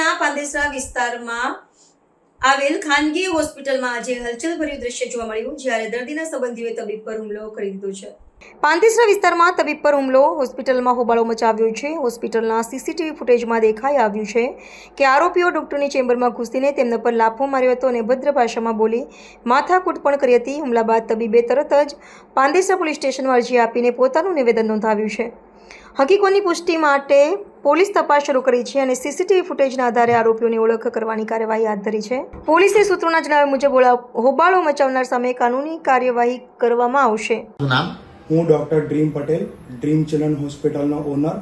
શહેરના પાંદેસરા વિસ્તારમાં આવેલ ખાનગી હોસ્પિટલમાં આજે હલચલભર્યું દ્રશ્ય જોવા મળ્યું, જ્યારે દર્દીના સંબંધીઓએ તબીબ પર હુમલો કરી દીધો છે। પાંદેસરા વિસ્તારમાં તબીબ પર હુમલો, હોસ્પિટલમાં હોબાળો મચાવ્યો છે। હોસ્પિટલના સીસીટીવી ફૂટેજમાં દેખાઈ આવ્યું છે કે આરોપીઓ ડોક્ટરની ચેમ્બરમાં ઘૂસીને તેમના પર લાફો માર્યો હતો અને ભદ્ર ભાષામાં બોલી માથાકૂટ પણ કરી હતી। હુમલા બાદ તબીબે તરત જ પાંદેસરા પોલીસ સ્ટેશનમાં અરજી આપીને પોતાનું નિવેદન નોંધાવ્યું છે। હકીકતની પુષ્ટિ માટે પોલીસ તપાસ શરૂ કરી છે અને સીસીટીવી ફૂટેજના આધારે આરોપીઓની ઓળખ કરવાની કાર્યવાહી હાથ ધરી છે। પોલીસે સૂત્રોના જણાવ્યા મુજબ હોબાળો મચાવનાર સામે કાનૂની કાર્યવાહી કરવામાં આવશે। હું doctor dream Patel, dream children હોસ્પિટલનો ઓનર।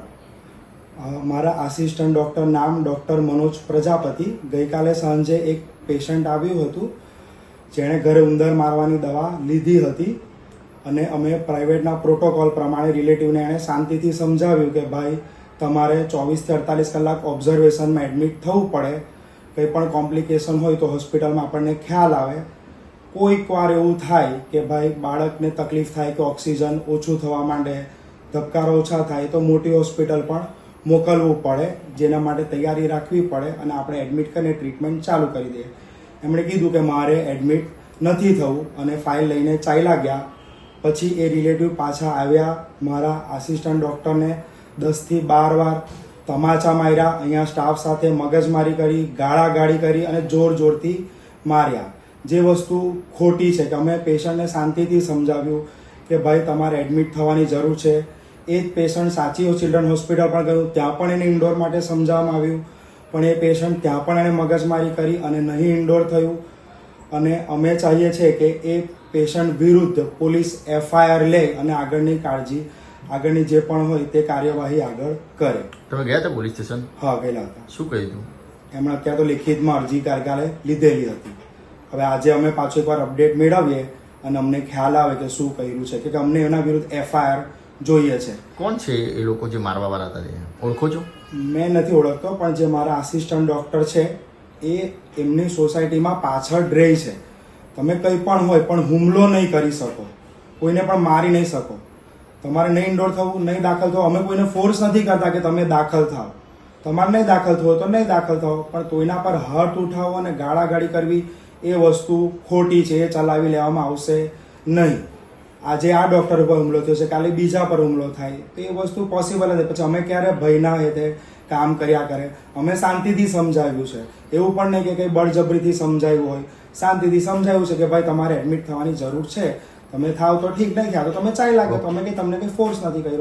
મારા આસિસ્ટન્ટ ડૉક્ટર નામ ડૉક્ટર મનોજ પ્રજાપતિ। ગઈકાલે સાંજે એક પેશન્ટ આવ્યું હતું જેણે ઘરે ઉંદર મારવાની દવા લીધી હતી અને અમે પ્રાઇવેટના પ્રોટોકોલ પ્રમાણે રિલેટિવને એણે શાંતિથી સમજાવ્યું કે ભાઈ તમારે 24 થી 48 કલાક ઓબ્ઝર્વેશનમાં એડમિટ થવું પડે, કંઈ પણ કોમ્પ્લિકેશન હોય તો હોસ્પિટલમાં આપણને ખ્યાલ આવે। કોઈક વાર એવું થાય કે ભાઈ બાળકને તકલીફ થાય કે ઓક્સિજન ઓછું થવા માંડે, ધબકારા ઓછા થાય તો મોટી હોસ્પિટલ પણ મોકલવું પડે, જેના માટે તૈયારી રાખવી પડે અને આપણે એડમિટ કરીને ટ્રીટમેન્ટ ચાલુ કરી દઈએ। એમણે કીધું કે મારે એડમિટ નથી થવું અને ફાઇલ લઈને ચાલ્યા ગયા। પછી એ રિલેટિવ પાછા આવ્યા, મારા આસિસ્ટન્ટ ડૉક્ટરને 10 થી 12 વાર તમાચા માર્યા, અહીંયા સ્ટાફ સાથે મગજમારી કરી, ગાળાગાળી કરી અને જોરથી માર્યા, જે વસ્તુ ખોટી છે। કે અમે પેશન્ટને શાંતિથી સમજાવ્યું કે ભાઈ તમારે એડમિટ થવાની જરૂર છે। એ જ પેશન્ટ સાચી ચિલ્ડ્રન હોસ્પિટલ પણ ગયું, ત્યાં પણ એને ઇન્ડોર માટે સમજાવવામાં આવ્યું, પણ એ પેશન્ટ ત્યાં પણ એને મગજમારી કરી અને નહીં ઇન્ડોર થયું। અને અમે ચાહીએ છીએ કે એ પેશન્ટ વિરુદ્ધ પોલીસ FIR લે અને આગળની જે પણ હોય તે કાર્યવાહી આગળ કરે। તમે ગયા હતા પોલીસ સ્ટેશન? હા, ગયેલા હતા। શું કહ્યું? એમણે અત્યારે તો લિખિતમાં અરજી કાલે લીધેલી હતી। હવે આજે અમે પાછું એકવાર અપડેટ મેળવીએ અને અમને ખ્યાલ આવે કે શું કર્યું છે, કે અમને એના વિરુદ્ધ FIR જોઈએ છે। કોણ છે એ લોકો જે મારવા વાળા હતા? ઓળખો છો? મેં નથી ઓળખતો, પણ જે મારા આસિસ્ટન્ટ ડૉક્ટર છે એ એમની સોસાયટીમાં પાછળ રહે છે। તમે કંઈ પણ હોય પણ હુમલો નહીં કરી શકો, કોઈને પણ મારી નહીં શકો। તમારે નહીં ઇન્ડોર થવું, નહીં દાખલ થવું, અમે કોઈને ફોર્સ નથી કરતા કે તમે દાખલ થાઓ, તમારે નહીં દાખલ થવું તો નહીં દાખલ થાઓ, પણ કોઈના પર હાથ ઉઠાવવો અને ગાળાગાળી કરવી એ વસ્તુ ખોટી છે, એ ચલાવી લેવામાં આવશે નહીં। આજે આ ડૉક્ટર પર હુમલો થયો છે, કાલે બીજા પર હુમલો થાય તો એ વસ્તુ પોસિબલ નથી। પછી અમે ક્યારે ભયના હેતે કામ કર્યા કરે, અમે શાંતિથી સમજાવ્યું છે, એવું પણ નહીં કે કંઈ બળજબરીથી સમજાવ્યું હોય, શાંતિથી સમજાવ્યું છે કે ભાઈ તમારે એડમિટ થવાની જરૂર છે, તમે થાવ તો ઠીક, નહીં થયા તો તમે ચાલ્યા લાગે, તો અમે કંઈ તમને કંઈ ફોર્સ નથી કર્યો।